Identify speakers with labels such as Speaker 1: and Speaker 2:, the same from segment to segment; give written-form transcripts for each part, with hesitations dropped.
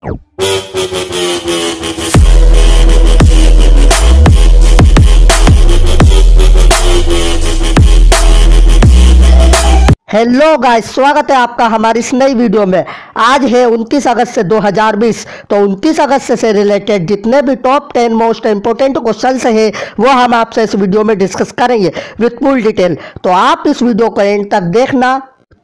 Speaker 1: Hello guys, स्वागत है आपका हमारी इस नई वीडियो में। आज है 29 अगस्त से 2020। तो 29 अगस्त से रिलेटेड जितने भी टॉप 10 मोस्ट इंपोर्टेंट क्वेश्चंस है वो हम आपसे इस वीडियो में डिस्कस करेंगे विथ फुल डिटेल। तो आप इस वीडियो को एंड तक देखना।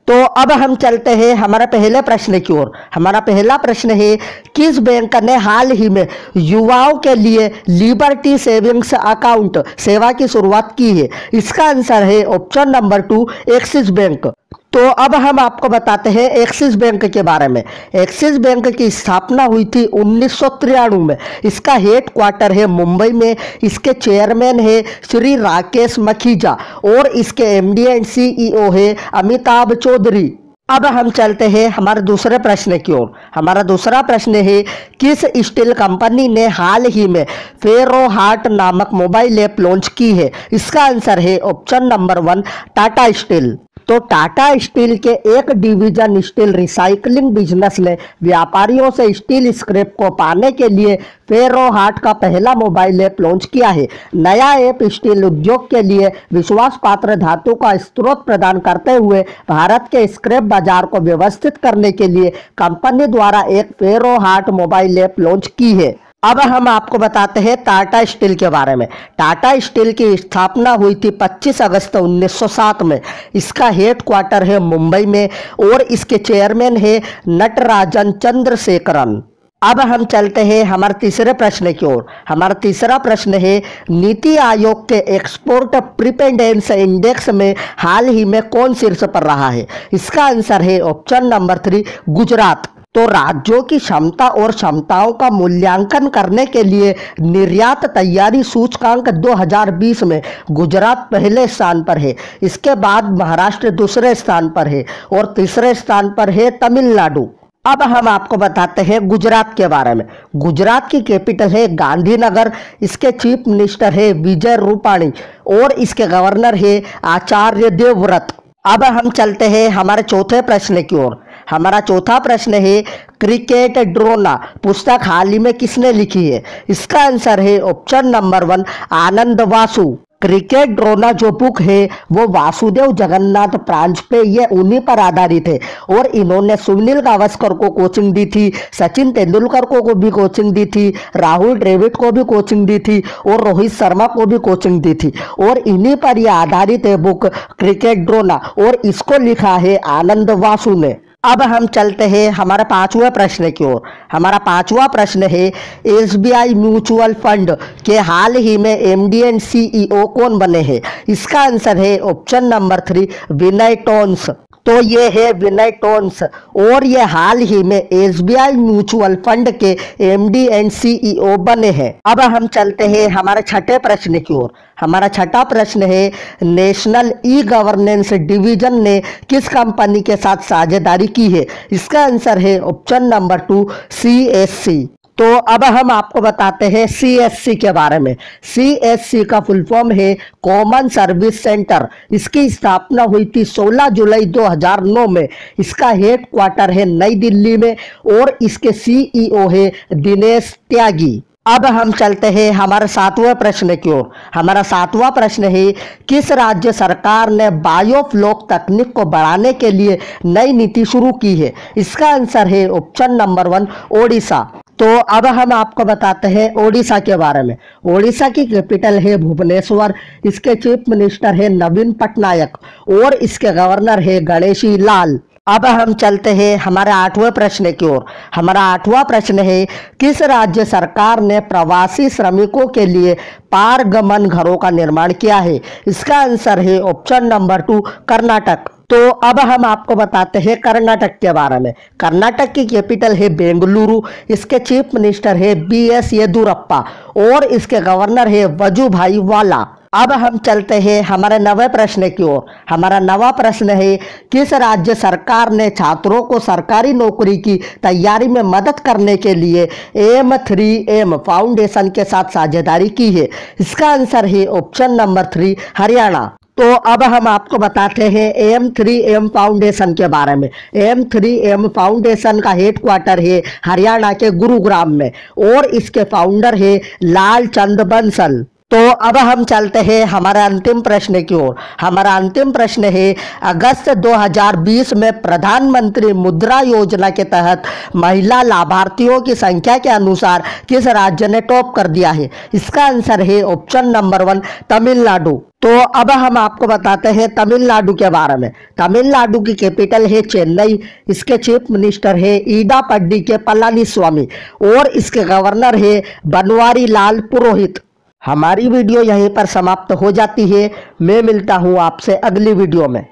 Speaker 1: तो अब हम चलते हैं हमारा पहले प्रश्न की ओर। हमारा पहला प्रश्न है, किस बैंक ने हाल ही में युवाओं के लिए लिबर्टी सेविंग्स अकाउंट सेवा की शुरुआत की है? इसका आंसर है ऑप्शन नंबर 2, एक्सिस बैंक। तो अब हम आपको बताते हैं एक्सिस बैंक के बारे में। एक्सिस बैंक की स्थापना हुई थी 1993 में। इसका हेड क्वार्टर है मुंबई में। इसके चेयरमैन है श्री राकेश मखीजा और इसके एमडी एंड सीईओ है अमिताभ चौधरी। अब हम चलते हैं हमारे दूसरे प्रश्न की ओर। हमारा दूसरा प्रश्न है, किस स्टील कंपनी ने हाल ही में फेरो हार्ट नामक मोबाइल ऐप लॉन्च की है? इसका आंसर है ऑप्शन नंबर 1, टाटा स्टील। तो टाटा स्टील के एक डिवीजन स्टील रिसाइकलिंग बिजनेस ने व्यापारियों से स्टील स्क्रैप को पाने के लिए फेरो हार्ट का पहला मोबाइल ऐप लॉन्च किया है। नया ऐप स्टील उद्योग के लिए विश्वास पात्र धातु का स्रोत प्रदान करते हुए भारत के स्क्रैप बाजार को व्यवस्थित करने के लिए कंपनी द्वारा एक फेरो हार्ट मोबाइल ऐप लॉन्च की है। अब हम आपको बताते हैं टाटा स्टील के बारे में। टाटा स्टील की स्थापना हुई थी 25 अगस्त 1907 में। इसका हेड क्वार्टर है मुंबई में और इसके चेयरमैन है नटराजन चंद्रशेखरन। अब हम चलते हैं हमारे तीसरे प्रश्न की ओर। हमारा तीसरा प्रश्न है, नीति आयोग के एक्सपोर्ट प्रीपेंडेंस इंडेक्स में हाल ही में कौन शीर्ष पर रहा है? इसका आंसर है ऑप्शन नंबर 3, गुजरात। तो राज्यों की क्षमता और क्षमताओं का मूल्यांकन करने के लिए निर्यात तैयारी सूचकांक 2020 में गुजरात पहले स्थान पर है। इसके बाद महाराष्ट्र दूसरे स्थान पर है और तीसरे स्थान पर है तमिलनाडु। अब हम आपको बताते हैं गुजरात के बारे में। गुजरात की कैपिटल है गांधीनगर। इसके चीफ मिनिस्टर है विजय रूपाणी और इसके गवर्नर है आचार्य देवव्रत। अब हम चलते हैं हमारे चौथे प्रश्न की ओर। हमारा चौथा प्रश्न है, क्रिकेट ड्रोना पुस्तक हाल ही में किसने लिखी है? इसका आंसर है ऑप्शन नंबर 1, आनंद वासु। क्रिकेट ड्रोना जो बुक है वो वासुदेव जगन्नाथ प्रांजपे ये उन्हीं पर आधारित है और इन्होंने सुनील गावस्कर को कोचिंग दी थी, सचिन तेंदुलकर को भी कोचिंग दी थी, राहुल द्रविड़ को भी कोचिंग दी थी और रोहित शर्मा को भी कोचिंग दी थी और इन्हीं पर यह आधारित है बुक क्रिकेट ड्रोना और इसको लिखा है आनंद वासु ने। अब हम चलते हैं हमारे पांचवें प्रश्न की ओर। हमारा पांचवा प्रश्न है, एसबीआई म्यूचुअल फंड के हाल ही में एमडी एंड सीईओ कौन बने हैं? इसका आंसर है ऑप्शन नंबर 3, विनय टोन्स। तो ये है विनय टोन्स और ये हाल ही में एसबीआई म्यूचुअल फंड के एमडी एंड सीईओ बने हैं। अब हम चलते हैं हमारे छठे प्रश्न की ओर। हमारा छठा प्रश्न है, नेशनल ई गवर्नेंस डिवीजन ने किस कंपनी के साथ साझेदारी की है? इसका आंसर है ऑप्शन नंबर 2, सीएससी। तो अब हम आपको बताते हैं सीएससी के बारे में। सीएससी का फुल फॉर्म है कॉमन सर्विस सेंटर। इसकी स्थापना हुई थी 16 जुलाई 2009 में। इसका हेड क्वार्टर है नई दिल्ली में और इसके सीईओ है दिनेश त्यागी। अब हम चलते हैं हमारे सातवें प्रश्न की ओर। हमारा सातवां प्रश्न है, किस राज्य सरकार ने बायोफ्लॉक तकनीक को बढ़ाने के लिए नई नीति शुरू की है? इसका आंसर है ऑप्शन नंबर 1, ओडिशा। तो अब हम आपको बताते हैं ओडिशा के बारे में। ओडिशा की कैपिटल है भुवनेश्वर। इसके चीफ मिनिस्टर है नवीन पटनायक और इसके गवर्नर है गणेशी लाल। अब हम चलते हैं हमारे आठवें प्रश्न की ओर। हमारा आठवां प्रश्न है, किस राज्य सरकार ने प्रवासी श्रमिकों के लिए पारगमन घरों का निर्माण किया है? इसका आंसर है ऑप्शन नंबर 2, कर्नाटक। तो अब हम आपको बताते हैं कर्नाटक के बारे में। कर्नाटक की कैपिटल है बेंगलुरु। इसके चीफ मिनिस्टर है बीएस येदुरप्पा और इसके गवर्नर है वजुभाई वाला। अब हम चलते हैं हमारे नवे प्रश्न की ओर। हमारा नवा प्रश्न है, किस राज्य सरकार ने छात्रों को सरकारी नौकरी की तैयारी में मदद करने के लिए M3M फाउंडेशन के साथ साझेदारी की है? इसका आंसर है ऑप्शन नंबर 3, हरियाणा। तो अब हम आपको बताते हैं AM3M फाउंडेशन के बारे में। AM3M फाउंडेशन का हेडक्वार्टर है हरियाणा के गुरुग्राम में और इसके फाउंडर है लाल चंद बंसल। तो अब हम चलते हैं हमारा अंतिम प्रश्न की ओर। हमारा अंतिम प्रश्न है, अगस्त 2020 में प्रधानमंत्री मुद्रा योजना के तहत महिला लाभार्थियों की संख्या के अनुसार किस राज्य ने टॉप कर दिया है? इसका आंसर है ऑप्शन नंबर 1 तमिलनाडु। तो अब हम आपको बताते हैं तमिलनाडु के बारे में। तमिलनाडु की कैपिटल है चेन्नई। इसके चीफ मिनिस्टर है ईडापड्डी के पलानीस्वामी और इसके गवर्नर है बनवारी लाल पुरोहित। हमारी वीडियो यहीं पर समाप्त हो जाती है। मैं मिलता हूँ आपसे अगली वीडियो में।